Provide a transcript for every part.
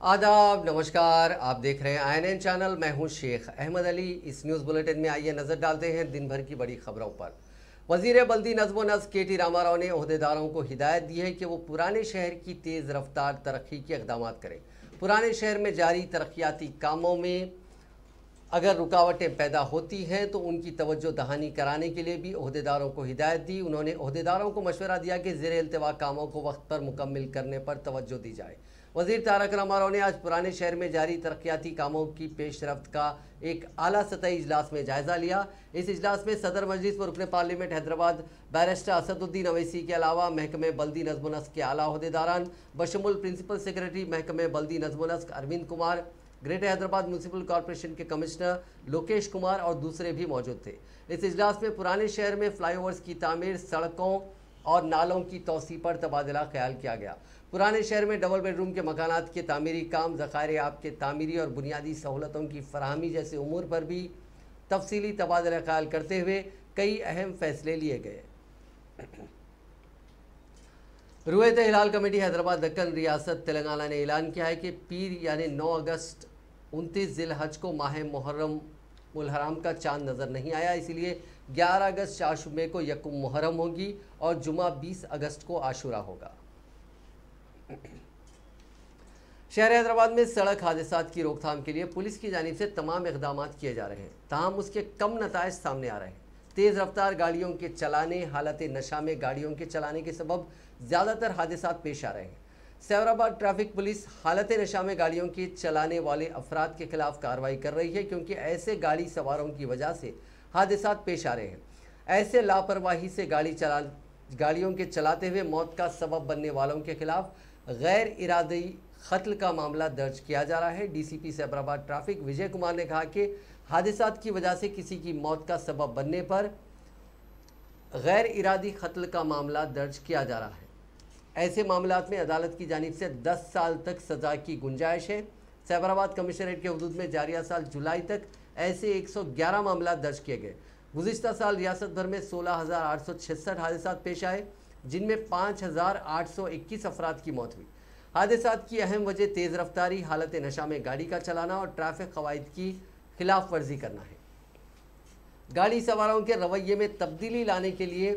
आदाब, नमस्कार। आप देख रहे हैं INN चैनल। मैं हूं शेख अहमद अली। इस न्यूज़ बुलेटिन में आइए नज़र डालते हैं दिन भर की बड़ी खबरों पर। वज़ीर बल्दी नज़्म व नस्क़ KT रामाराव ने ओहदेदारों को हिदायत दी है कि वो पुराने शहर की तेज़ रफ्तार तरक्की के इक़दाम करें। पुराने शहर में जारी तरक्याती कामों में अगर रुकावटें पैदा होती हैं तो उनकी तवज्जो दहानी कराने के लिए भी ओहदेदारों को हिदायत दी। उन्होंने ओहदेदारों को मशवरा दिया कि ज़ेर इल्तिवा कामों को वक्त पर मुकम्मल करने पर तवज्जो दी जाए। वज़ीर तारक रामाराव ने आज पुराने शहर में जारी तरक्याती कामों की पेशरफ्त का एक आला सतही इजलास में जायज़ा लिया। इस इजलास में सदर मजलिस व रुकन पार्लियामेंट हैदराबाद बैरिस्टर असदुद्दीन अवैसी के अलावा महकमे बल्दी नज़्म व नस्क़ के आला ओहदेदारान बशमुल प्रिंसिपल सेक्रेटरी महकमे बल्दी नज़्म व नस्क़ Arvind Kumar, greater Hyderabad municipal corporation के कमिश्नर लोकेश कुमार और दूसरे भी मौजूद थे। इस इजलास में पुराने शहर में फ्लाईओवर्स की तामीर, सड़कों और नालों की तोसी पर तबादला ख्याल किया गया। पुराने शहर में डबल बेडरूम के मकानात के तामीरी काम, ज़खायर आब के तामीरी और बुनियादी सहूलतों की फराहमी जैसे उमूर पर भी तफसीली तबादला ख्याल करते हुए कई अहम फैसले लिए गए। रुयत हिलाल कमेटी हैदराबाद दक्कन रियासत तेलंगाना ने ऐलान किया है कि पीर यानी 9 अगस्त 29 ज़िल-हज को माह मुहर्रम उल हराम का चांद नज़र नहीं आया, इसलिए 11 अगस्त चाशुमे को यकुम मुहर्रम होगी और जुमा 20 अगस्त को आशुरा होगा। शहर हैदराबाद में सड़क हादसात की रोकथाम के लिए पुलिस की जानिब से तमाम इक़दाम किए जा रहे हैं, ताहम उसके कम नताइज सामने आ रहे हैं। तेज़ रफ्तार गाड़ियों के चलाने, हालत नशा में गाड़ियों के चलाने के सबब ज़्यादातर हादसात पेश आ रहे हैं। सैबराबाद ट्रैफिक पुलिस हालत नशा में गाड़ियों के चलाने वाले अफराद के खिलाफ कार्रवाई कर रही है, क्योंकि ऐसे गाड़ी सवारों की वजह से हादसात पेश आ रहे हैं। ऐसे लापरवाही से गाड़ियों के चलाते हुए मौत का सबब बनने वालों के खिलाफ गैर इरादी कत्ल का मामला दर्ज किया जा रहा है। DCP सैबराबाद ट्रैफिक विजय कुमार ने कहा कि हादसात की वजह से किसी की मौत का सबब बनने पर गैर इरादी कत्ल का मामला दर्ज किया जा रहा है। ऐसे मामलात में अदालत की जानिब से 10 साल तक सज़ा की गुंजाइश है। सैबराबाद कमिश्नरेट के हुदूद में जारिया साल जुलाई तक ऐसे 111 मामला दर्ज किए गए। गुज़िश्ता साल रियासत भर में 16,866 हादसात पेश आए, जिनमें 5,821 अफराद की मौत हुई। हादसात की अहम वजह तेज़ रफ्तारी, हालत नशा में गाड़ी का चलाना और ट्रैफिक कवायद की खिलाफ वर्जी करना है। गाड़ी सवारों के रवैये में तब्दीली लाने के लिए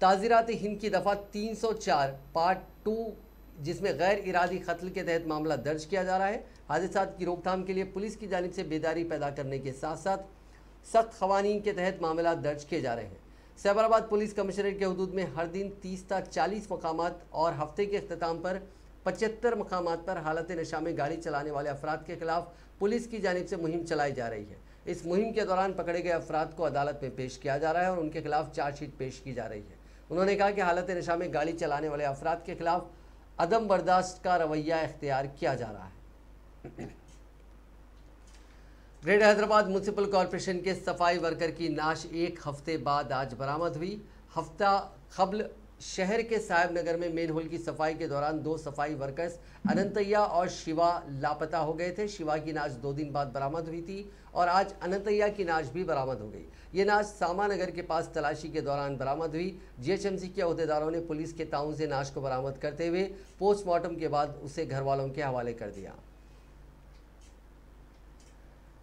ताज़ीरात हिंद की दफ़ा 304 पार्ट 2, जिसमें गैर इरादी कत्ल के तहत मामला दर्ज किया जा रहा है। हादसात की रोकथाम के लिए पुलिस की जानिब से बेदारी पैदा करने के साथ साथ सख्त क़वानीन के तहत मामला दर्ज किए जा रहे हैं। सैबराबाद पुलिस कमिश्नरेट के हुदूद में हर दिन 30 ता 40 मकामात और हफ्ते के अख्ताम पर 75 मकामात पर हालत नशा में गाड़ी चलाने वाले अफराद के खिलाफ पुलिस की जानिब से मुहिम चलाई जा रही है। इस मुहिम के दौरान पकड़े गए अफराद को अदालत में पेश किया जा रहा है और उनके खिलाफ चार्जशीट पेश की जा रही है। उन्होंने कहा कि हालत नशा में गाड़ी चलाने वाले अफराद के खिलाफ अदम बर्दाश्त का रवैया इख्तियार किया जा रहा है। ग्रेटर हैदराबाद म्यूनसिपल कॉरपोरेशन के सफाई वर्कर की नाश एक हफ्ते बाद आज बरामद हुई। हफ्ता कबल शहर के साहिब नगर में मेन होल की सफाई के दौरान 2 सफाई वर्कर्स अनंतैया और शिवा लापता हो गए थे। शिवा की नाश 2 दिन बाद बरामद हुई थी और आज अनंतैया की नाश भी बरामद हो गई। ये नाश सामा नगर के पास तलाशी के दौरान बरामद हुई। GHMC के अहदेदारों ने पुलिस के ताउन से नाश को बरामद करते हुए पोस्टमार्टम के बाद उसे घर वालों के हवाले कर दिया।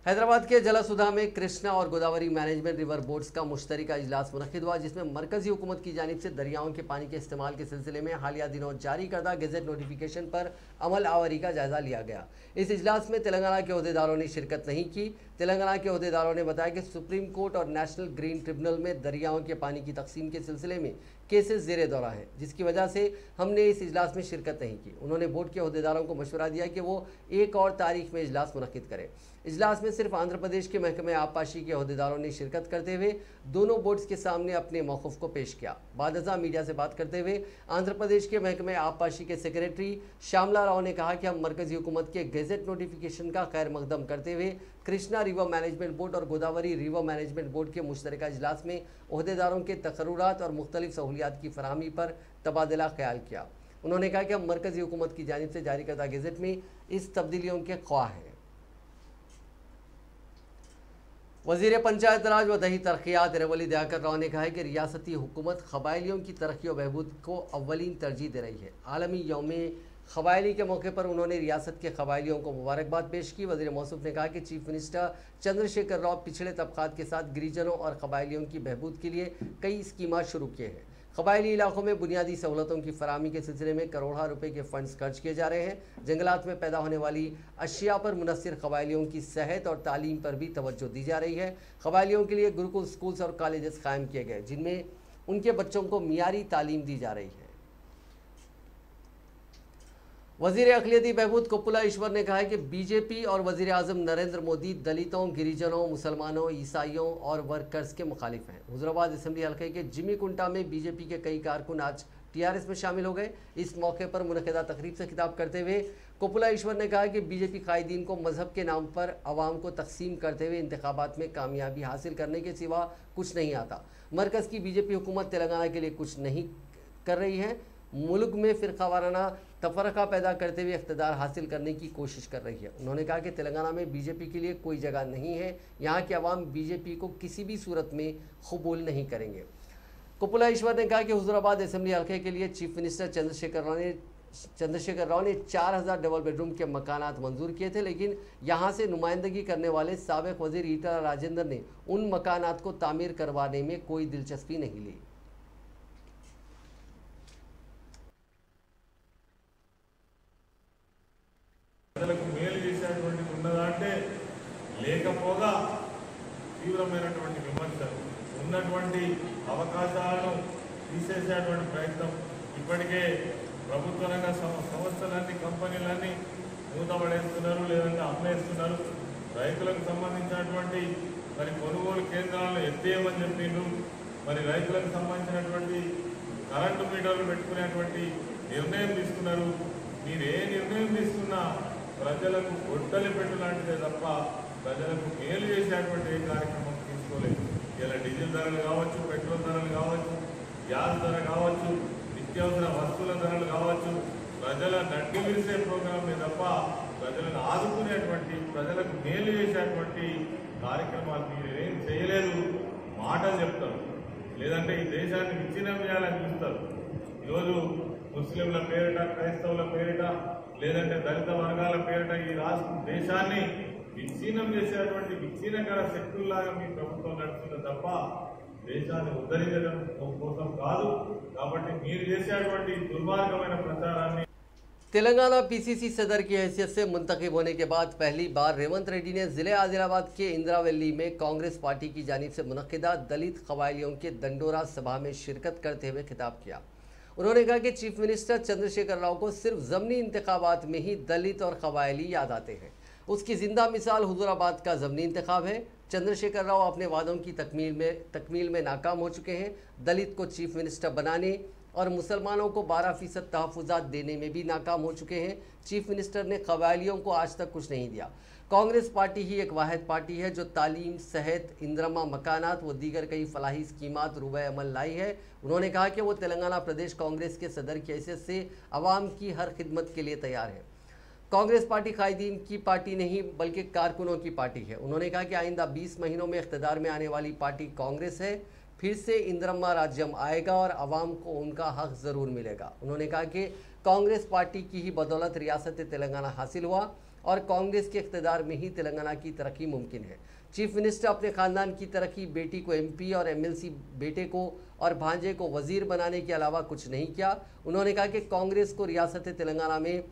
हैदराबाद के जलासुधा में कृष्णा और गोदावरी मैनेजमेंट रिवर बोर्ड्स का मुश्तरका इजलास मुनक़िद हुआ, जिसमें मरकज़ी हुकूमत की जानिब से दरियाओं के पानी के इस्तेमाल के सिलसिले में हालिया दिनों जारी करदा गज़ट नोटिफिकेशन पर अमल आवरी का जायज़ा लिया गया। इस इजलास में तेलंगाना के अहदेदारों ने शिरकत नहीं की। तेलंगाना के अहदेदारों ने बताया कि सुप्रीम कोर्ट और नेशनल ग्रीन ट्रिब्यूनल में दरियाओं के पानी की तकसीम के सिलसिले में केसेस ज़ेरे दौरा हैं, जिसकी वजह से हमने इस इजलास में शिरकत नहीं की। उन्होंने बोर्ड के अहदेदारों को मशवरा दिया कि वो एक और तारीख में इजलास मुनक़िद करें। इजलास में सिर्फ आंध्र प्रदेश के महकमे आबपाशी के अहदेदारों ने शिरकत करते हुए दोनों बोर्ड्स के सामने अपने मौक़िफ़ को पेश किया। बादशाह मीडिया से बात करते हुए आंध्र प्रदेश के महकमे आबपाशी के सेक्रेटरी श्यामला राव ने कहा कि हम मरकज़ी हुकूमत के गज़ट नोटिफिकेशन का खैर मकदम करते हुए कृष्णा रिवर मैनेजमेंट बोर्ड और गोदावरी रिवर मैनेजमेंट बोर्ड के मुश्तरका इजलास में अहदेदारों के तकर्रुरात और मुख्तलिफ सहूलियात की फराहमी पर तबादला ख्याल किया। उन्होंने कहा कि हम मरकज़ी हुकूमत की जानिब से जारी करदा गज़ट में इस तब्दीलियों के ख्वाह हैं। वज़ीर पंचायत राज व दही तरक्यात इरवली दयाकर राव ने कहा है कि रियासती हुकूमत क़बायलियों की तरक्की और बहबूद को अव्वलीन तरजीह दे रही है। आलमी यौम कबायली के मौके पर उन्होंने रियासत के कबायलियों को मुबारकबाद पेश की। वज़ीर मौसूफ ने कहा कि चीफ मिनिस्टर चंद्रशेखर राव पिछड़े तबकात के साथ गिरिजनों और कबायलियों की बहबूद के लिए कई स्कीमात शुरू किए हैं। कबायली इलाकों में बुनियादी सहूलतों की फराहमी के सिलसिले में करोड़ों रुपए के फंड्स खर्च किए जा रहे हैं। जंगलात में पैदा होने वाली अशिया पर मुनस्सिर कबायलियों की सेहत और तालीम पर भी तवज्जो दी जा रही है। कबायलियों के लिए गुरुकुल स्कूल्स और कॉलेजेस कायम किए गए जिनमें उनके बच्चों को मियारी तालीम दी जा रही है। वजीर अक़लियती बहबूद कोप्पुला ईश्वर ने कहा है कि बीजेपी और वजीर आज़म नरेंद्र मोदी दलितों, गिरिजनों, मुसलमानों, ईसाइयों और वर्कर्स के मुखालिफ हैं। हुज़ुराबाद असम्बली हल्के के जिमी कुंटा में बीजेपी के कई कारकुन आज टीआरएस में शामिल हो गए। इस मौके पर मुनक़िदा तकरीब से खिताब करते हुए कोप्पुला ईश्वर ने कहा कि बीजेपी कायदीन को मजहब के नाम पर अवाम को तकसीम करते हुए इंतखाबात में कामयाबी हासिल करने के सिवा कुछ नहीं आता। मरकज़ की बीजेपी हुकूमत तेलंगाना के लिए कुछ नहीं कर रही है, मुल्क में फ़िरक़ावाराना तफ़रक़ा पैदा करते हुए इक़्तिदार हासिल करने की कोशिश कर रही है। उन्होंने कहा कि तेलंगाना में बीजेपी के लिए कोई जगह नहीं है, यहाँ के अवाम बीजेपी को किसी भी सूरत में कबूल नहीं करेंगे। कोप्पुला ईश्वर ने कहा कि हुज़ुराबाद असम्बली हल्के के लिए चीफ मिनिस्टर चंद्रशेखर राव ने 4000 डबल बेडरूम के मकानात मंजूर किए थे, लेकिन यहाँ से नुमाइंदगी करने वाले साबिक़ वज़ीर ईटला राजेंद्र ने उन मकानात को तामीर करवाने में कोई दिलचस्पी नहीं ली। మేలు చేసేటువంటి ఉన్నదంటే లేకపోగా తీవ్రమైనటువంటి విమర్శలు ఉన్నటువంటి అవకాశాలను తీసేసేటువంటి ప్రయత్నం ఇప్పటికే ప్రభుత్వ రంగ సంస్థలన్నీ కంపెనీలన్నీ మూతపడేస్తున్నారు, లేదంటే అమ్మేస్తున్నారు। రైతులకు సంబంధించినటువంటి మరి కొనుగోలు కేంద్రాలను ఎత్తేయమని చెప్పిండ్రు। మరి రైతులకు సంబంధించినటువంటి కరెంటు మీటర్లు పెట్టుకునేటువంటి నిర్ణయం తీసుకున్నారు। మీరు ఏ నిర్ణయం తీసుకున్నా ప్రజలకు గొడ్డలి పెట్టు లాంటిదే తప్ప ప్రజలకు మేలు చేసేటువంటి ఏ కార్యక్రమం తీసుకోలేదు। ఇలా డీజిల్ ధరలు కావచ్చు, పెట్రోల్ ధరలు కావచ్చు, గ్యాస్ ధర కావచ్చు, నిత్యావసర వస్తువుల ధరలు కావచ్చు, ప్రజల నడ్డి విరిసే ప్రోగ్రామే తప్ప ప్రజలను ఆదుకునేటువంటి, ప్రజలకు మేలు చేసేటువంటి కార్యక్రమాలు మీరు ఏం చేయలేదు। మాటలు చెప్తారు, లేదంటే ఈ దేశాన్ని విచ్ఛిన్నం చేయాలని చూస్తారు। ఈరోజు ముస్లింల పేరిట, క్రైస్తవుల పేరిట, లేదంటే దళిత వర్గాల పేరిట ఈ రాష్ట్ర దేశాన్ని విచ్ఛిన్నం చేసేటువంటి విచ్ఛిన్నకర శక్తుల్లాగా మీ ప్రభుత్వం నడుస్తుంది తప్ప దేశాన్ని ఉద్ధరించడం కోసం కాదు। కాబట్టి మీరు చేసేటువంటి దుర్మార్గమైన ప్రచారాన్ని तेलंगाना पीसीसी सदर की हैसियत से मुंतखब होने के बाद पहली बार रेवंत रेड्डी ने ज़िले आदिलाबाद के इंदिरावैली में कांग्रेस पार्टी की जानिब से मुनक्किदा दलित कबायलियों के दंडोरा सभा में शिरकत करते हुए खिताब किया। उन्होंने कहा कि चीफ मिनिस्टर चंद्रशेखर राव को सिर्फ ज़मनी इंतखाबात में ही दलित और कबायली याद आते हैं। उसकी ज़िंदा मिसाल हुज़ुराबाद का ज़मनी इंतखाब है। चंद्रशेखर राव अपने वादों की तकमील में नाकाम हो चुके हैं। दलित को चीफ मिनिस्टर बनाने और मुसलमानों को 12% तहफ़्फ़ुज़ात देने में भी नाकाम हो चुके हैं। चीफ मिनिस्टर ने कबायलियों को आज तक कुछ नहीं दिया। कांग्रेस पार्टी ही एक वाहिद पार्टी है जो तालीम, सेहत, इंदिरमा मकानात व दीगर कई फलाही स्कीमात रुबे अमल लाई है। उन्होंने कहा कि वो तेलंगाना प्रदेश कांग्रेस के सदर की हैसियत से अवाम की हर खिदमत के लिए तैयार है। कांग्रेस पार्टी कायदीन की पार्टी नहीं बल्कि कारकुनों की पार्टी है। उन्होंने कहा कि आइंदा 20 महीनों में इख्तिदार में आने वाली पार्टी कांग्रेस है। फिर से इंदिरम्मा राज्यम आएगा और अवाम को उनका हक ज़रूर मिलेगा। उन्होंने कहा कि कांग्रेस पार्टी की ही बदौलत रियासत तेलंगाना हासिल हुआ और कांग्रेस के इख्तिदार में ही तेलंगाना की तरक्की मुमकिन है। चीफ मिनिस्टर अपने ख़ानदान की तरक्की, बेटी को एमपी और एमएलसी, बेटे को और भांजे को वज़ीर बनाने के अलावा कुछ नहीं किया। उन्होंने कहा कि कांग्रेस को रियासत तेलंगाना में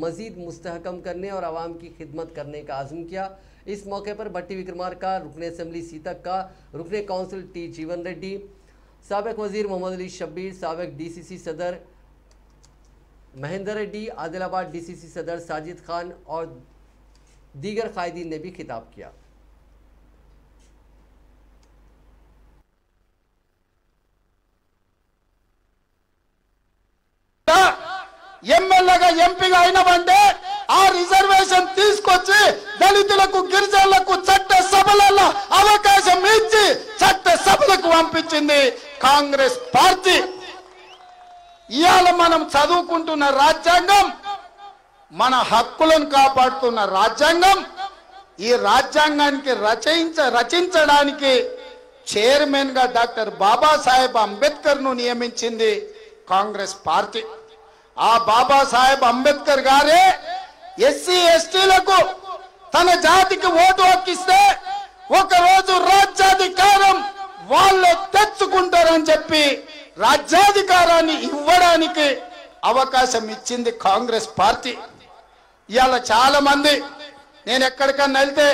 मज़ीद मुस्तहकम करने और आवाम की खिदमत करने का आज़म किया। इस मौके पर भट्टी विक्रमार्का, रुकने असम्बली सीतक का, रुकने काउंसिल टी जीवन रेड्डी, साबिक़ वज़ीर मोहम्मद अली शब्बीर, साबिक़ डीसीसी सदर महेंद्र रेड्डी, आदिलाबाद डीसीसी सदर साजिद खान और दीगर कायदीन ने भी खिताब किया। ఎమ్మెల్యేగా ఎంపీగా అయినవంటే ఆ రిజర్వేషన్ తీసుకొచ్చి దళితులకు, గిరిజనులకు చట్ట సభలలో అవకాశం ఇచ్చి చట్ట సభలకు పంపించింది కాంగ్రెస్ పార్టీ। ఇవాళ మనం చదువుకుంటున్న రాజ్యాంగం, మన హక్కులను కాపాడుతున్న రాజ్యాంగం, ఈ రాజ్యాంగానికి రచించడానికి చైర్మన్ గా డాక్టర్ బాబాసాహెబ్ అంబేద్కర్ ను నియమించింది కాంగ్రెస్ పార్టీ। ఆ బాబాసాహెబ్ అంబేద్కర్ గారే ఎస్సీ ఎస్టీలకు తన జాతికి ఓటు హక్కిస్తే ఒక రోజు రాజ్యాధికారం వాళ్ళే తెచ్చుకుంటారని చెప్పి రాజ్యాధికారాన్ని ఇవ్వడానికి అవకాశం ఇచ్చింది కాంగ్రెస్ పార్టీ. ఇవాళ చాలా మంది నేను ఎక్కడికన్నా వెళ్తే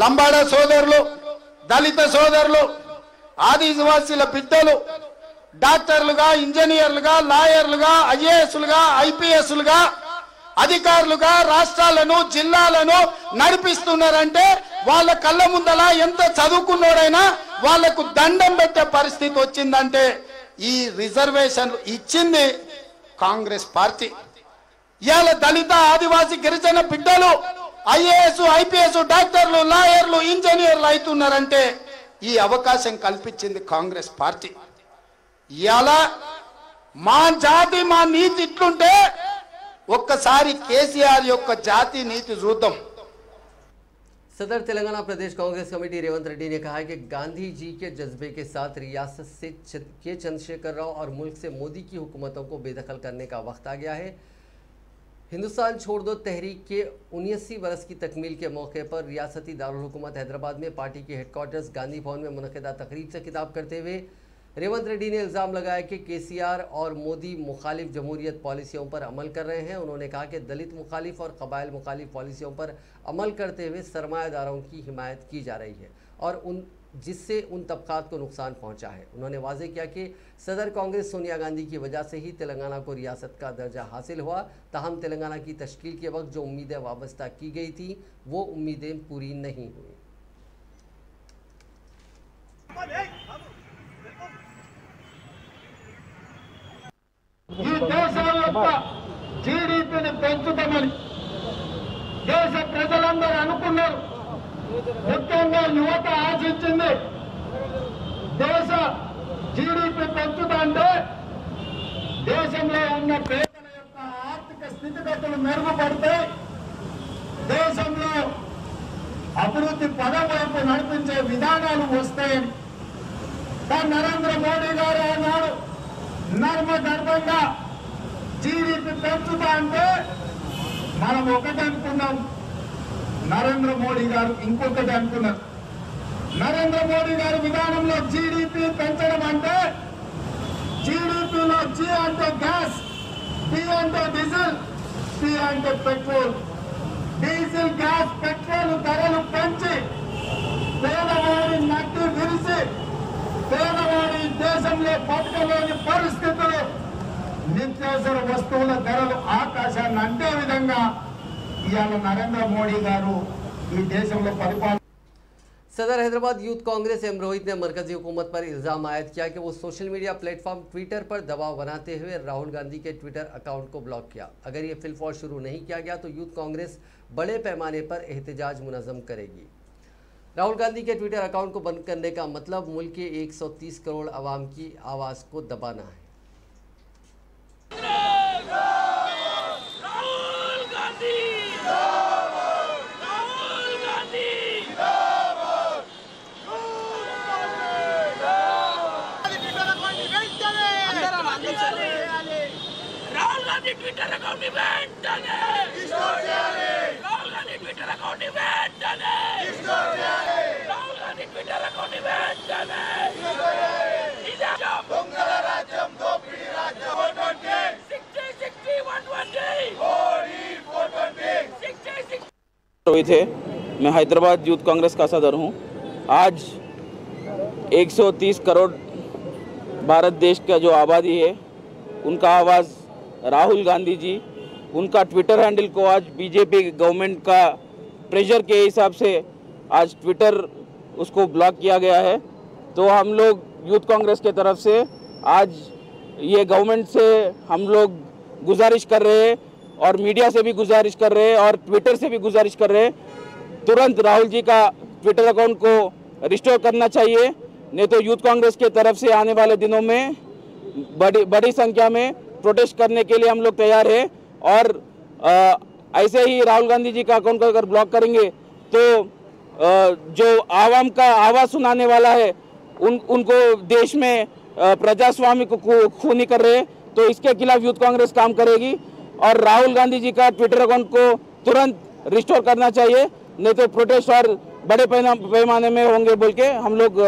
లంబాడా సోదరులు, దళిత సోదరులు, ఆదివాసీల బిడ్డలు డాక్టర్లుగా, ఇంజనీర్లుగా, లాయర్లుగా, ఐఏఎస్లుగా, ఐపీఎస్లుగా, అధికారులుగా రాష్ట్రాలను జిల్లాలను నడిపిస్తున్నారంటే వాళ్ళ కళ్ళ ముందల ఎంత చదువుకున్నోడైనా వాళ్లకు దండం పెట్టే పరిస్థితి వచ్చిందంటే ఈ రిజర్వేషన్ ఇచ్చింది కాంగ్రెస్ పార్టీ. ఇవాళ దళిత, ఆదివాసీ, గిరిజన బిడ్డలు ఐఏఎస్, ఐపీఎస్, డాక్టర్లు, లాయర్లు, ఇంజనీర్లు అవుతున్నారంటే ఈ అవకాశం కల్పించింది కాంగ్రెస్ పార్టీ. ఇవాళ మా జాతి మా నీతి ఇట్లుంటే ఒక్కసారి కేసీఆర్ యొక్క జాతి నీతి చూద్దాం. सदर तेलंगाना प्रदेश कांग्रेस कमेटी रेवंत रेड्डी ने कहा है कि गांधी जी के जज्बे के साथ रियासत से के चंद्रशेखर राव और मुल्क से मोदी की हुकूमतों को बेदखल करने का वक्त आ गया है। हिंदुस्तान छोड़ दो तहरीक के 79 वर्ष की तकमील के मौके पर रियासती दारुल हुकूमत हैदराबाद में पार्टी के हेडक्वार्टर्स गांधी भवन में मुनक़िदा तकरीब से खिताब करते हुए रेवंत रेड्डी ने इल्ज़ाम लगाया कि केसीआर और मोदी मुखालिफ जमहूरियत पॉलिसियों पर अमल कर रहे हैं। उन्होंने कहा कि दलित मुखालिफ और कबाइल मुखालिफ पॉलिसियों पर अमल करते हुए सरमायादारों की हिमायत की जा रही है और जिससे उन तबकात को नुकसान पहुंचा है। उन्होंने वाज़ेह किया कि सदर कांग्रेस सोनिया गांधी की वजह से ही तेलंगाना को रियासत का दर्जा हासिल हुआ। ताहम तेलंगाना की तश्कील के वक्त जो उम्मीदें वाबस्ता की गई थी वो उम्मीदें पूरी नहीं हुई। ఈ దేశం యొక్క జీడీపీని పెంచుతామని దేశ ప్రజలందరూ అనుకున్నారు. ముఖ్యంగా యువత ఆశించింది దేశ జీడీపీ పెంచుతా అంటే దేశంలో ఉన్న పేదల యొక్క ఆర్థిక స్థితిగతులు మెరుగుపడితే దేశంలో అభివృద్ధి పదం వైపు నడిపించే విధానాలు వస్తాయని. కానీ నరేంద్ర మోడీ గారు అన్నాడు నర్మగర్భంగా జీడీపీ పెంచుతా అంటే మనం ఒకటి అనుకున్నాం, నరేంద్ర మోడీ గారు ఇంకొకటి అనుకున్నారు. నరేంద్ర మోడీ గారి విధానంలో జీడీపీ పెంచడం అంటే జీడీపీలో జీ అంటే గ్యాస్, డి అంటే డీజిల్, పి అంటే పెట్రోల్. డీజిల్, గ్యాస్, పెట్రోల్ ధరలు పెంచి పేదవాడి నడ్డి విరిసి పేదవాడి దేశంలో బతకలేని పరిస్థితులు, నిత్యావసర వస్తువుల ధరలు ఆకాశాన్ని అంటే విధంగా ఇవాళ నరేంద్ర మోడీ గారు ఈ దేశంలో పరిపాలన. सदर हैदराबाद यूथ कांग्रेस एम रोहित ने मरकजी हुकूमत पर इल्ज़ाम आयद किया कि वो सोशल मीडिया प्लेटफॉर्म ट्विटर पर दबाव बनाते हुए राहुल गांधी के ट्विटर अकाउंट को ब्लॉक किया। अगर ये फिलफौर शुरू नहीं किया गया तो यूथ कांग्रेस बड़े पैमाने पर एहतजाज मुनज़्ज़म करेगी। राहुल गांधी के ट्विटर अकाउंट को बंद करने का मतलब मुल्क के 130 करोड़ आवाम की आवाज़ को दबाना है। ट्विटर अकाउंट इवेंट डने राहुल गांधी ट्विटर अकाउंट इवेंट डने राहुल गांधी ट्विटर अकाउंट इवेंट डने दొంగల రాజ్యం దోపిడీ రాజ్యం 420 60 120 420 रोहित है। मैं हैदराबाद यूथ कांग्रेस का सदर हूं। आज 130 करोड़ भारत देश का जो आबादी है उनका आवाज़ राहुल गांधी जी, उनका ट्विटर हैंडल को आज बीजेपी गवर्नमेंट का प्रेशर के हिसाब से आज ट्विटर उसको ब्लॉक किया गया है। तो हम लोग यूथ कांग्रेस के तरफ से आज ये गवर्नमेंट से हम लोग गुजारिश कर रहे हैं और मीडिया से भी गुजारिश कर रहे हैं और ट्विटर से भी गुजारिश कर रहे हैं, तुरंत राहुल जी का ट्विटर अकाउंट को रिस्टोर करना चाहिए। नहीं तो यूथ कांग्रेस के तरफ से आने वाले दिनों में बड़ी संख्या में प्रोटेस्ट करने के लिए हम लोग तैयार हैं। और ऐसे ही राहुल गांधी जी का अकाउंट को अगर ब्लॉक करेंगे तो जो आवाम का आवाज़ सुनाने वाला है उनको देश में प्रजास्वाम्य को खूनी कर रहे हैं। तो इसके खिलाफ यूथ कांग्रेस काम करेगी और राहुल गांधी जी का ट्विटर अकाउंट को तुरंत रिस्टोर करना चाहिए, नहीं तो प्रोटेस्ट और बड़े पैमाने में होंगे बोल के हम लोग।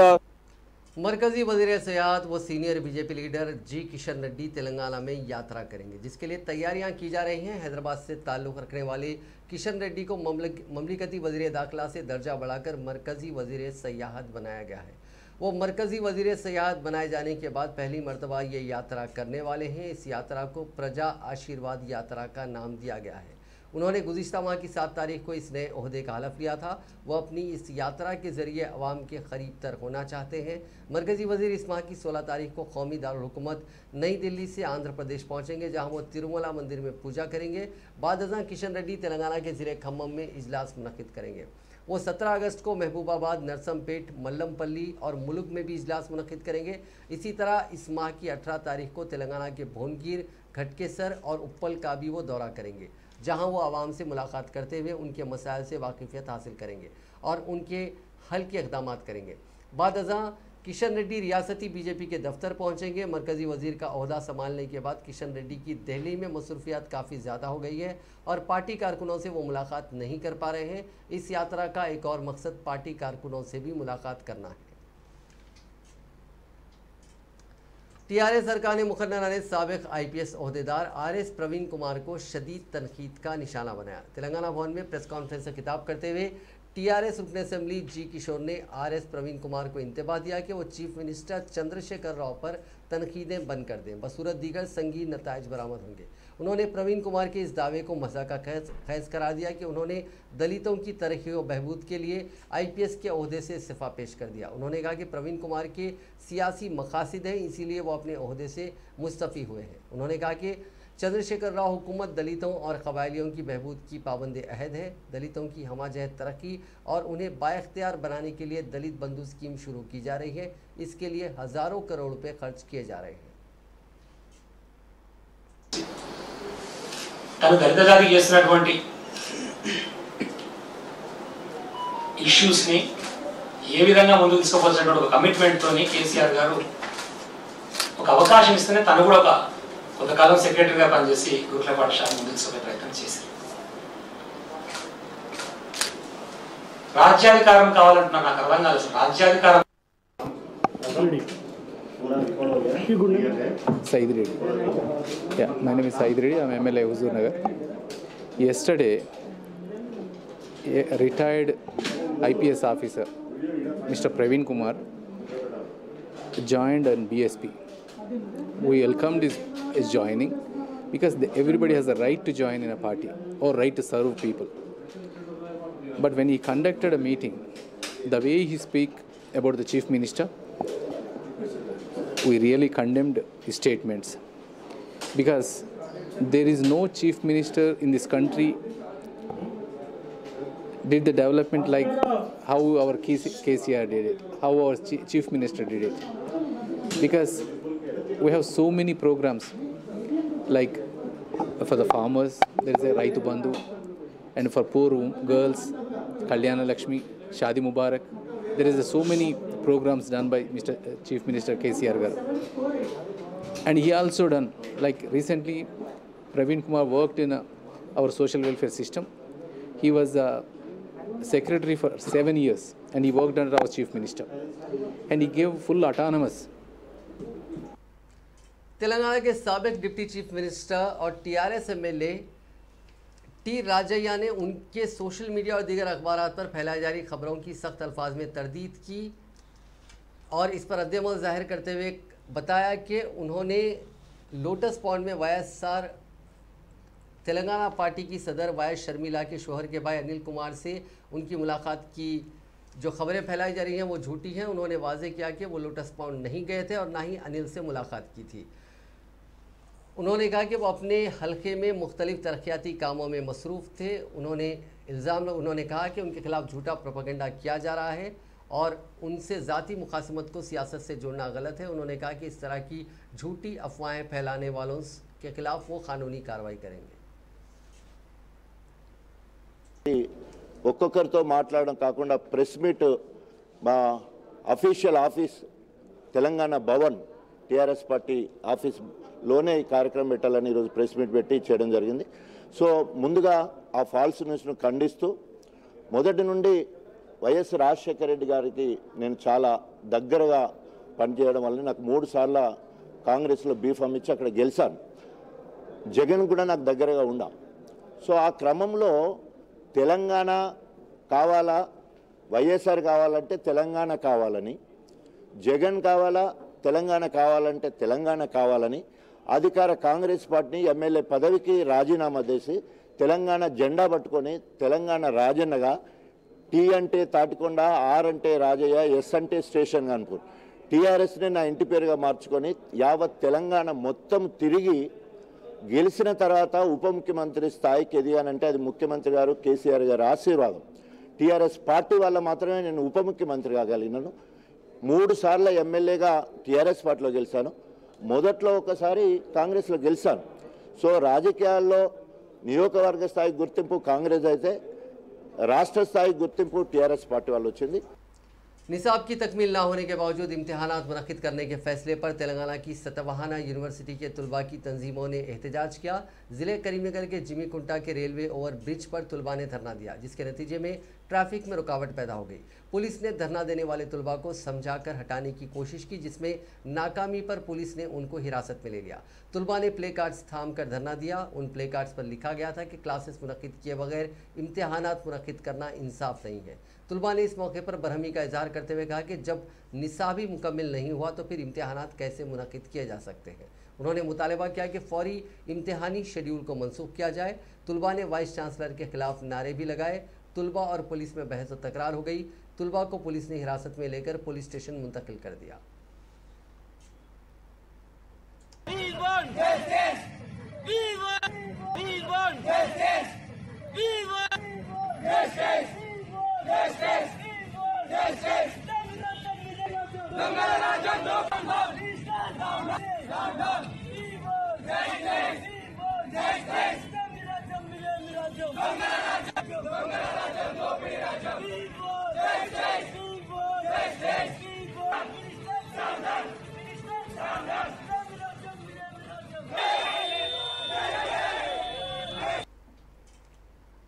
मरकजी वज़ीर सेहत व सीनियर बीजेपी लीडर जी किशन रेड्डी तेलंगाना में यात्रा करेंगे, जिसके लिए तैयारियां की जा रही हैं। हैदराबाद से ताल्लुक़ रखने वाले किशन रेड्डी को ममलिकती वज़ीर दाखिला से दर्जा बढ़ाकर मरकजी वज़ीर सियाहत बनाया गया है। वो मरकजी वज़ीर सियाहत बनाए जाने के बाद पहली मरतबा ये यात्रा करने वाले हैं। इस यात्रा को प्रजा आशीर्वाद यात्रा का नाम दिया गया है। उन्होंने गुज़िश्ता माह की 7 तारीख को इस नए ओहदे का हलफ लिया था। वो अपनी इस यात्रा के ज़रिए अवाम के करीब तर होना चाहते हैं। मरकज़ी वज़ीर इस माह की 16 तारीख को कौमी दारुल हुकूमत नई दिल्ली से आंध्र प्रदेश पहुँचेंगे, जहाँ वो तिरुमला मंदिर में पूजा करेंगे। बाद अज़ां किशन रेड्डी तेलंगाना के ज़िले खम्मम में इजलास मुनक़िद करेंगे। वो 17 अगस्त को महबूबाबाद, नरसमपेट, मल्लमपल्ली और मुलुग में भी इजलास मुनक़िद करेंगे। इसी तरह इस माह की 18 तारीख को तेलंगाना के भोनगिर, घटकेसर और उप्पल का भी वो दौरा करेंगे, जहां वो आवाम से मुलाकात करते हुए उनके मसाइल से वाकिफियत हासिल करेंगे और उनके हल के इक़दाम करेंगे। बाद अज़ां किशन रेड्डी रियासती बीजेपी के दफ्तर पहुंचेंगे। मरकज़ी वज़ीर का ओहदा संभालने के बाद किशन रेड्डी की दिल्ली में मसरूफियात काफ़ी ज़्यादा हो गई है और पार्टी कारकुनों से वो मुलाकात नहीं कर पा रहे हैं। इस यात्रा का एक और मकसद पार्टी कारकुनों से भी मुलाकात करना है। टीआरएस सरकार ने मुकर्ररा ने साबिक़ आईपीएस ओहदेदार आरएस प्रवीण कुमार को शदीद तनकीद का निशाना बनाया। तेलंगाना भवन में प्रेस कॉन्फ्रेंस से खिताब करते हुए टीआरएस रुकन असेंबली जी किशोर ने आरएस प्रवीण कुमार को इंतबाह दिया कि वो चीफ मिनिस्टर चंद्रशेखर राव पर तनकीदें बंद कर दें, बसूरत दीगर संगीन नताइज बरामद होंगे। उन्होंने प्रवीण कुमार के इस दावे को मज़ाक का खैज करार दिया कि उन्होंने दलितों की तरक्की व बहबूद के लिए आईपीएस के ओहदे से इस्तीफ़ा पेश कर दिया। उन्होंने कहा कि प्रवीण कुमार के सियासी मकासद हैं, इसीलिए वो अपने ओहदे से मुस्तफ़ी हुए हैं। उन्होंने कहा कि चंद्रशेखर राव हुकूमत दलितों और कबायलियों की बहबूद की पाबंद अहद है। दलितों की हमाजहत तरक्की और उन्हें बाइख्तियार बनाने के लिए दलित बंधु स्कीम शुरू की जा रही है। इसके लिए हज़ारों करोड़ रुपए खर्च किए जा रहे हैं। దళిత జాతికి చేస్తున్నటువంటి ఇష్యూస్ ని ఏ విధంగా ముందుకు తీసుకుపోతున్నటువంటి ఒక కమిట్మెంట్ తోని కేసీఆర్ గారు ఒక అవకాశం ఇస్తేనే తను కూడా ఒక కొంతకాలం సెక్రటరీగా పనిచేసి గురుకుల పాఠశాల ముందుకు తీసుకునే ప్రయత్నం చేశారు. రాజ్యాధికారం కావాలంటున్నా నాకు అర్థం కాలేదు. రాజ్యాధికారం Said Reddy. Yeah, my name is Said Reddy. I'm MLA Huzur Nagar. Yesterday, a retired IPS officer, Mr. Praveen Kumar, joined in BSP. We welcomed his joining because everybody has a right to join in a party or right to serve people. But when he conducted a meeting, the way he speak about the chief minister, we really condemned his statements, because there is no chief minister in this country did the development like how our KCR did it, how our chief minister did it. Because we have so many programs, like for the farmers there is a Raitu Bandhu, and for poor girls Kalyana Lakshmi, Shadi Mubarak. There is so many programs done by Mr. Chief Minister KCR Garu. And he also done, like recently Praveen Kumar worked in our social welfare system. He was a secretary for 7 years and he worked under our chief minister, and he gave full autonomous. Telangana के साबिक deputy chief minister और TRS MLA T Rajaiah ने उनके social media और दीगर अखबारात पर फैलाई जा रही खबरों की सख्त अल्फाज में तरदीद की और इस पर रद्द-ए-अमल जाहिर करते हुए बताया कि उन्होंने लोटस पॉन्ड में वाईएसआर तेलंगाना पार्टी की सदर वाईएस शर्मिला के शोहर के भाई अनिल कुमार से उनकी मुलाकात की जो खबरें फैलाई जा रही हैं वो झूठी हैं। उन्होंने वाजे किया कि वो लोटस पॉन्ड नहीं गए थे और ना ही अनिल से मुलाकात की थी। उन्होंने कहा कि वो अपने हलके में मुख्तलिफ तरक्याती कामों में मसरूफ़ थे। उन्होंने कहा कि उनके खिलाफ झूठा प्रोपेगेंडा किया जा रहा है और उनसे ज़ाती मुखासमत को सियासत से जोड़ना गलत है। उन्होंने कहा कि इस तरह की झूठी अफवाहें फैलाने वालों के खिलाफ वो कानूनी कार्रवाई करेंगे। ఒక్కొక్కరితో మాట్లాడడం కాకుండా ప్రెస్ మీట్ మా official office Telangana Bhavan TRS party office లోనే ఈ కార్యక్రమం పెట్టాలని ఈరోజు ప్రెస్ మీట్ పెట్టి చేయడం జరిగింది. సో ముందుగా ఆ ఫాల్స్ న్యూస్ను ఖండిస్తూ మొదటి నుండి వైఎస్ రాజశేఖర రెడ్డి గారికి నేను చాలా దగ్గరగా పనిచేయడం వల్ల నాకు 3 సార్లు కాంగ్రెస్లో బీఫామ్ ఇచ్చి అక్కడ గెలిచాను. జగన్ కూడా నాకు దగ్గరగా ఉండా. సో ఆ క్రమంలో తెలంగాణ కావాలా, వైఎస్ఆర్ కావాలంటే తెలంగాణ కావాలని, జగన్ కావాలా, తెలంగాణ కావాలంటే తెలంగాణ కావాలని అధికార కాంగ్రెస్ పార్టీ ఎమ్మెల్యే పదవికి రాజీనామా చేసి తెలంగాణ జెండా పట్టుకొని తెలంగాణ రాజన్నగా టీ అంటే తాటికొండ, ఆర్ అంటే రాజయ్య, ఎస్ అంటే స్టేషన్ అనుకో టీఆర్ఎస్ని నా ఇంటి పేరుగా మార్చుకొని యావత్ తెలంగాణ మొత్తం తిరిగి గెలిచిన తర్వాత ఉప ముఖ్యమంత్రి స్థాయికి ఎదిగానంటే అది ముఖ్యమంత్రి గారు కేసీఆర్ గారి ఆశీర్వాదం. టీఆర్ఎస్ పార్టీ వల్ల మాత్రమే నేను ఉప ముఖ్యమంత్రి కాగలిగినాను. 3 సార్లు ఎమ్మెల్యేగా టీఆర్ఎస్ పార్టీలో గెలిచాను. మొదట్లో ఒకసారి కాంగ్రెస్లో గెలిచాను. సో రాజకీయాల్లో నియోజకవర్గ స్థాయి గుర్తింపు కాంగ్రెస్ అయితే రాష్ట్ర స్థాయి గుర్తింపు టీఆర్ఎస్ పార్టీ వాళ్ళు వచ్చింది. निसाब की तकमील ना होने के बावजूद इम्तिहानात मुनक्किद करने के फैसले पर तेलंगाना की सतवाहाना यूनिवर्सिटी के तलबा की तंजीमों ने एहतजाज किया। ज़िले करीमनगर के जिमी कुंटा के रेलवे ओवर ब्रिज पर तलबा ने धरना दिया, जिसके नतीजे में ट्रैफिक में रुकावट पैदा हो गई। पुलिस ने धरना देने वाले तलबा को समझाकर हटाने की कोशिश की, जिसमें नाकामी पर पुलिस ने उनको हिरासत में ले लिया। तलबा ने प्ले कार्ड्स थाम कर धरना दिया। उन प्ले कार्ड्स पर लिखा गया था कि क्लासेस मुनक्किद किए बगैर इम्तिहानात मुनक्किद करना इंसाफ नहीं है। तलबा ने इस मौके पर बरहमी का इजहार करते हुए कहा कि जब निसाबी मुकम्मिल नहीं हुआ तो फिर इम्तिहानात कैसे मुनक्किद किए जा सकते हैं। उन्होंने मुतालबा किया कि फौरी इम्तिहानी शेड्यूल को मनसूख किया जाए। तलबा ने वाइस चांसलर के खिलाफ नारे भी लगाए। तलबा और पुलिस में बहस और तकरार हो गई। तलबा को पुलिस ने हिरासत में लेकर पुलिस स्टेशन मुंतकिल कर दिया।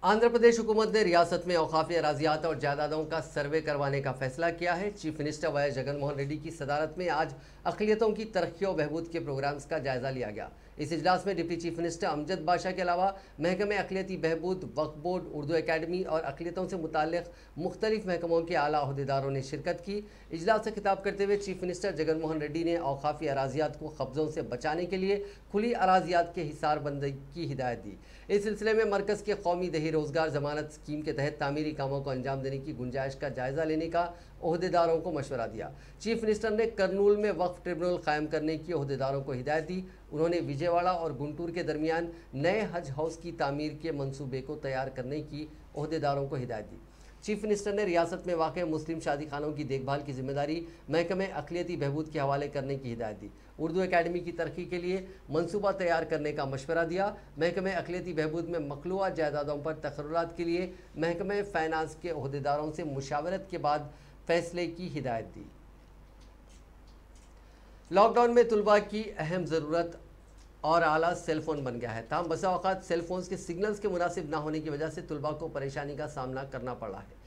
आंध्र प्रदेश हुकूमत ने रियासत में औकाफी अराजियात और जायदादों का सर्वे करवाने का फैसला किया है। Chief minister Y Jagan Mohan Reddy की सदारत में आज अक़लियतों की तरक्की और बहबूद के प्रोग्राम्स का जायजा लिया गया। इस इजलास में डिप्टी चीफ मिनिस्टर अमजद बादशाह के अलावा महकमे अक़लियती बहबूद, वक्फ बोर्ड, उर्दू अकेडमी और अक़लियतों से मुताल्लिक़ मुख्तलिफ महकमों के आला अहदेदारों ने शिरकत की। इजलास से खिताब करते हुए चीफ मिनिस्टर जगन मोहन रेड्डी ने औकाफी अराजियात को कब्ज़ों से बचाने के लिए खुली अराजियात के हिसारबंदी की हिदायत दी। इस सिलसिले में मरकज़ के कौमी दही रोज़गार ज़मानत स्कीम के तहत तामीरी कामों को अंजाम देने की गुंजाइश का जायज़ा लेने का ओहदेदारों को मशवरा दिया। चीफ मिनिस्टर ने करनूल में वक्फ ट्रिब्यूनल कायम करने की ओहदेदारों को हिदायत दी। उन्होंने विजयवाड़ा और गुंटूर के दरमियान नए हज हाउस की तामीर के मंसूबे को तैयार करने की ओहदेदारों को हिदायत दी। चीफ मिनिस्टर ने रियासत में वाक़ मुस्लिम शादी खानों की देखभाल की जिम्मेदारी महकमे अक़लियती बहबूद के हवाले करने की हिदायत दी। उर्दू अकेडमी की तरक्की के लिए मंसूबा तैयार करने का मशवरा दिया। महकमे अक़लियती बहबूद में मखलूआ जायदादों पर तकर्रुरात के लिए महकमे फ़ाइनेंस के ओहदेदारों से मुशावरत के बाद फैसले की हिदायत दी। लॉकडाउन में तलबा की अहम ज़रूरत और आला सेल फ़ोन बन गया है। ताहम बसा औक़ात सेल फ़ोन्स के सिग्नल्स के मुनासिब ना होने की वजह से तलबा को परेशानी का सामना करना पड़ रहा है।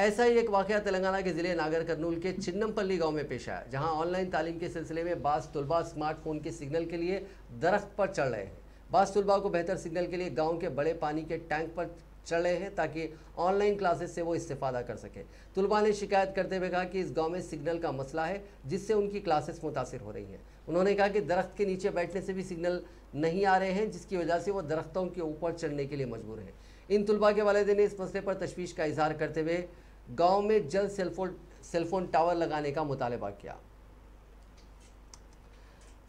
ऐसा ही एक वाक़या तेलंगाना के ज़िले नागर कर्नूल के चिन्नमपल्ली गांव में पेश आया, जहां ऑनलाइन तालीम के सिलसिले में बाज़ तलबा स्मार्टफोन के सिग्नल के लिए दरख्त पर चढ़ रहे हैं। बाज़ तलबा को बेहतर सिग्नल के लिए गाँव के बड़े पानी के टैंक पर चढ़ रहे हैं ताकि ऑनलाइन क्लासेस से वो इस्तेफादा कर सके। तलबा ने शिकायत करते हुए कहा कि इस गांव में सिग्नल का मसला है, जिससे उनकी क्लासेस मुतासिर हो रही हैं। उन्होंने कहा कि दरख्त के नीचे बैठने से भी सिग्नल नहीं आ रहे हैं, जिसकी वजह से वो दरख्तों के ऊपर चढ़ने के लिए मजबूर हैं। इन तलबा के वालिदैन ने इस मसले पर तशवीश का इजहार करते हुए गाँव में जल्द सेलफोन टावर लगाने का मुतालबा किया।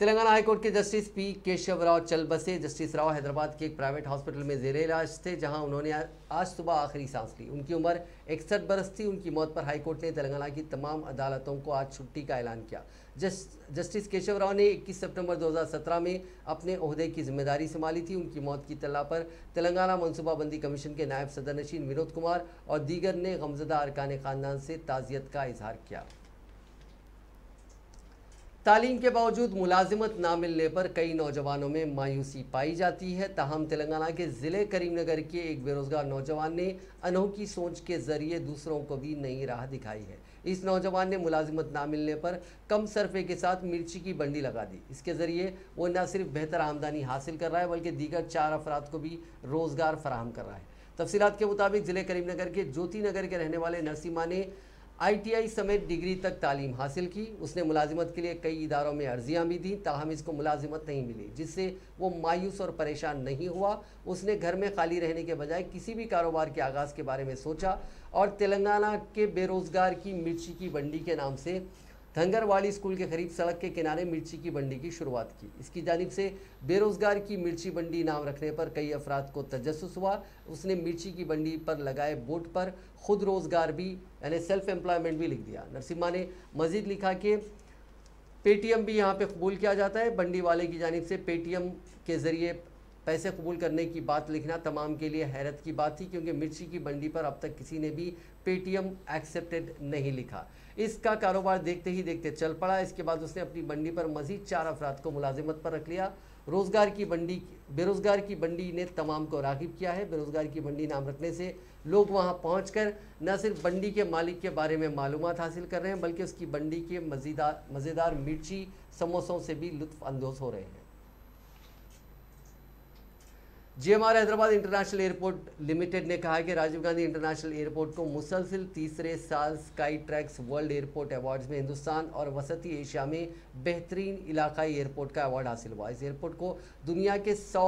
तेलंगाना हाईकोर्ट के जस्टिस पी केशव राव चल बसे। जस्टिस राव हैदराबाद के एक प्राइवेट हॉस्पिटल में ज़ेरे इलाज थे, जहां उन्होंने आज सुबह आखिरी सांस ली। उनकी उम्र 61 बरस थी। उनकी मौत पर हाईकोर्ट ने तेलंगाना की तमाम अदालतों को आज छुट्टी का ऐलान किया। जस्टिस केशव राव ने 21 सितंबर 2017 में अपने ओहदे की जिम्मेदारी संभाली थी। उनकी मौत की इत्तला पर तेलंगाना मनसूबाबंदी कमीशन के नायब सदर नशीन विनोद कुमार और दीगर ने गमज़दा अरकान ख़ानदान से ताज़ियत का इजहार किया। तालीम के बावजूद मुलाजिमत ना मिलने पर कई नौजवानों में मायूसी पाई जाती है। ताहम तेलंगाना के ज़िले करीमनगर के एक बेरोजगार नौजवान ने अनोखी सोच के जरिए दूसरों को भी नई राह दिखाई है। इस नौजवान ने मुलाजिमत ना मिलने पर कम सरफे के साथ मिर्ची की बंडी लगा दी। इसके ज़रिए वो न सिर्फ बेहतर आमदनी हासिल कर रहा है बल्कि दीगर 4 अफराद को भी रोज़गार फराहम कर रहा है। तफसीलात के मुताबिक ज़िले करीमनगर के ज्योति नगर के रहने वाले नरसिम्हा ने ITI समेत डिग्री तक तालीम हासिल की। उसने मुलाजिमत के लिए कई इदारों में अर्जियां भी दी, ताहम इसको मुलाजिमत नहीं मिली, जिससे वो मायूस और परेशान नहीं हुआ। उसने घर में खाली रहने के बजाय किसी भी कारोबार के आगाज़ के बारे में सोचा और तेलंगाना के बेरोज़गार की मिर्ची की बंडी के नाम से धंगरवाड़ी स्कूल के करीब सड़क के किनारे मिर्ची की बंडी की शुरुआत की। इसकी जानिब से बेरोज़गार की मिर्ची बंडी नाम रखने पर कई अफराद को तजस्सुस हुआ। उसने मिर्ची की बंडी पर लगाए बोर्ड पर खुद रोज़गार भी यानी सेल्फ एम्प्लॉयमेंट भी लिख दिया। नरसिम्हा ने मज़ीद लिखा कि पेटीएम भी यहाँ पे कबूल किया जाता है। बंडी वाले की जानिब से पेटीएम के ज़रिए पैसे कबूल करने की बात लिखना तमाम के लिए हैरत की बात थी, क्योंकि मिर्ची की बंडी पर अब तक किसी ने भी पेटीएम एक्सेप्टेड नहीं लिखा। इसका कारोबार देखते ही देखते चल पड़ा। इसके बाद उसने अपनी बंडी पर मज़ीद 4 अफराद को मुलाजिमत पर रख लिया। बेरोज़गार की बंडी ने तमाम को राग़िब किया है। बेरोज़गार की बंडी नाम रखने से लोग वहां पहुंचकर न सिर्फ बंडी के मालिक के बारे में मालूमात हासिल कर रहे हैं बल्कि उसकी बंडी के मज़ेदार मिर्ची समोसों से भी लुत्फ़ अंदोज़ हो रहे हैं। GMR Hyderabad international airport limited ने कहा है कि राजीव गांधी इंटरनेशनल एयरपोर्ट को मुसलसिल तीसरे साल sky tracks world airport awards में हिंदुस्तान और वसती एशिया में बेहतरीन इलाकाई एयरपोर्ट का अवार्ड हासिल हुआ। इस एयरपोर्ट को दुनिया के 100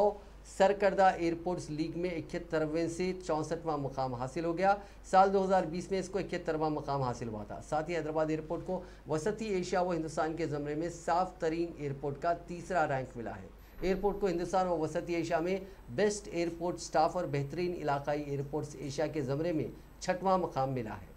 सरकर्दा एयरपोर्ट्स लीग में 71वें से 64वां मुकाम हासिल हो गया। साल 2020 में इसको 71वां मुकाम हासिल हुआ था। साथ ही हैदराबाद एयरपोर्ट को वसती एशिया व हिंदुस्तान के ज़मरे में साफ तरीन एयरपोर्ट का तीसरा रैंक मिला है। एयरपोर्ट को हिंदुस्तान और वसती एशिया में बेस्ट एयरपोर्ट स्टाफ और बेहतरीन इलाकाई एयरपोर्ट्स एशिया के ज़मरे में 6वां मुकाम मिला है।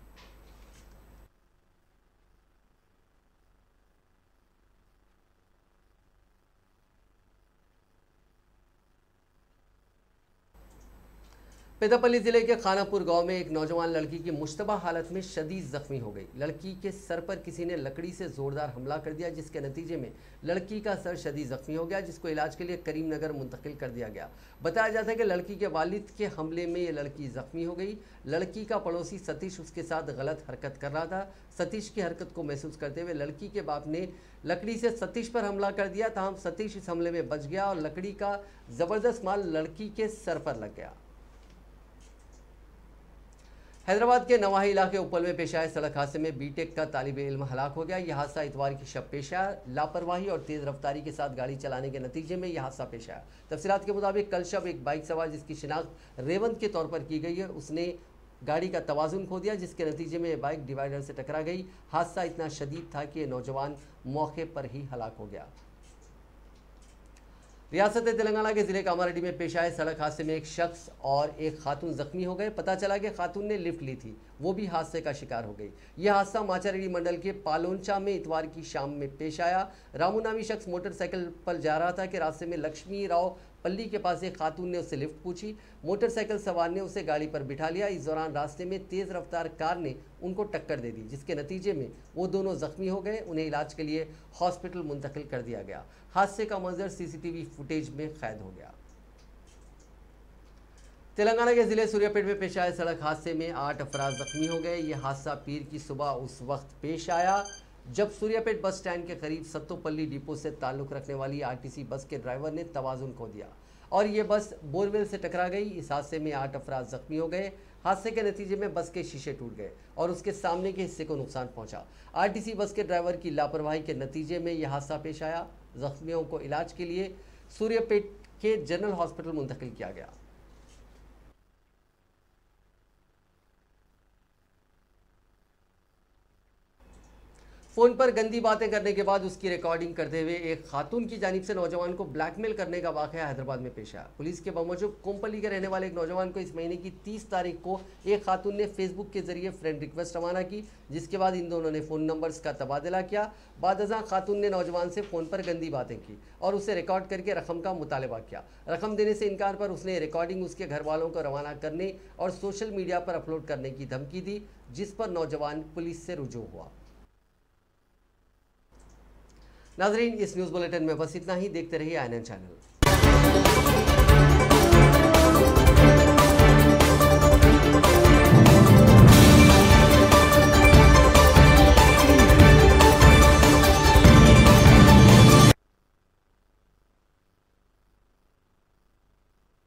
पेदापल्ली जिले के खानापुर गांव में एक नौजवान लड़की की मुश्तबा हालत में शदीद जख्मी हो गई। लड़की के सर पर किसी ने लकड़ी से जोरदार हमला कर दिया, जिसके नतीजे में लड़की का सर शदीद जख्मी हो गया, जिसको इलाज के लिए करीमनगर मुंतकिल कर दिया गया। बताया जाता है कि लड़की के वालिद के हमले में ये लड़की जख्मी हो गई। लड़की का पड़ोसी सतीश उसके साथ गलत हरकत कर रहा था। सतीश की हरकत को महसूस करते हुए लड़की के बाप ने लकड़ी से सतीश पर हमला कर दिया। ताहम सतीश इस हमले में बच गया और लकड़ी का ज़बरदस्त माल लड़की के सर पर लग गया। हैदराबाद के नवाही इलाके उपल में पेश आए सड़क हादसे में बीटेक का तालिब इल्म हलाक हो गया। यह हादसा इतवार की शब पेश आया। लापरवाही और तेज़ रफ्तारी के साथ गाड़ी चलाने के नतीजे में यह हादसा पेश आया। तफसीलात के मुताबिक कल शब एक बाइक सवार जिसकी शिनाख्त रेवंत के तौर पर की गई है, उसने गाड़ी का तवाज़ुन खो दिया, जिसके नतीजे में यह बाइक डिवाइडर से टकरा गई। हादसा इतना शदीद था कि यह नौजवान मौके पर ही हलाक हो गया। रियासत तेलंगाना के ज़िले कामारेड्डी में पेश आए सड़क हादसे में एक शख्स और एक खातून जख्मी हो गए। पता चला कि खातून ने लिफ्ट ली थी, वो भी हादसे का शिकार हो गई। यह हादसा माचारेड्डी मंडल के पालोंचा में इतवार की शाम में पेश आया। रामू नामी शख्स मोटरसाइकिल पर जा रहा था कि रास्ते में लक्ष्मी राव पल्ली के पास एक खातून ने उससे लिफ्ट पूछी। मोटरसाइकिल सवार ने उसे गाड़ी पर बिठा लिया। इस दौरान रास्ते में तेज़ रफ्तार कार ने उनको टक्कर दे दी, जिसके नतीजे में वो दोनों जख्मी हो गए। उन्हें इलाज के लिए हॉस्पिटल मुंतकिल कर दिया गया। हादसे का मंजर CCTV फुटेज में कैद हो गया। तेलंगाना के ज़िले सूर्यापेट में पेश आए सड़क हादसे में 8 अफराद जख्मी हो गए। यह हादसा पीर की सुबह उस वक्त पेश आया जब सूर्यापेट बस स्टैंड के करीब सत्तोपल्ली डिपो से ताल्लुक़ रखने वाली RTC बस के ड्राइवर ने तवाज़ुन खो दिया और ये बस बोरवेल से टकरा गई। इस हादसे में 8 अफराद जख्मी हो गए। हादसे के नतीजे में बस के शीशे टूट गए और उसके सामने के हिस्से को नुकसान पहुंचा। RTC बस के ड्राइवर की लापरवाही के नतीजे में यह हादसा पेश आया। जख्मियों को इलाज के लिए सूर्यापेट के जनरल हॉस्पिटल मुंतकिल किया गया। फ़ोन पर गंदी बातें करने के बाद उसकी रिकॉर्डिंग करते हुए एक खातून की जानिब से नौजवान को ब्लैकमेल करने का वाक़या हैदराबाद में पेश आया। पुलिस के बमौजूब कोम्पली के रहने वाले एक नौजवान को इस महीने की 30 तारीख को एक खातून ने फेसबुक के जरिए फ्रेंड रिक्वेस्ट रवाना की, जिसके बाद इन दोनों ने फ़ोन नंबर्स का तबादला किया। बादअज़ां खातून ने नौजवान से फ़ोन पर गंदी बातें की और उसे रिकॉर्ड करके रकम का मुतालबा किया। रकम देने से इनकार पर उसने रिकॉर्डिंग उसके घर वालों को रवाना करने और सोशल मीडिया पर अपलोड करने की धमकी दी, जिस पर नौजवान पुलिस से रुजू हुआ। नाजरीन, इस न्यूज़ बुलेटिन में बस इतना ही। देखते रहिए INN चैनल।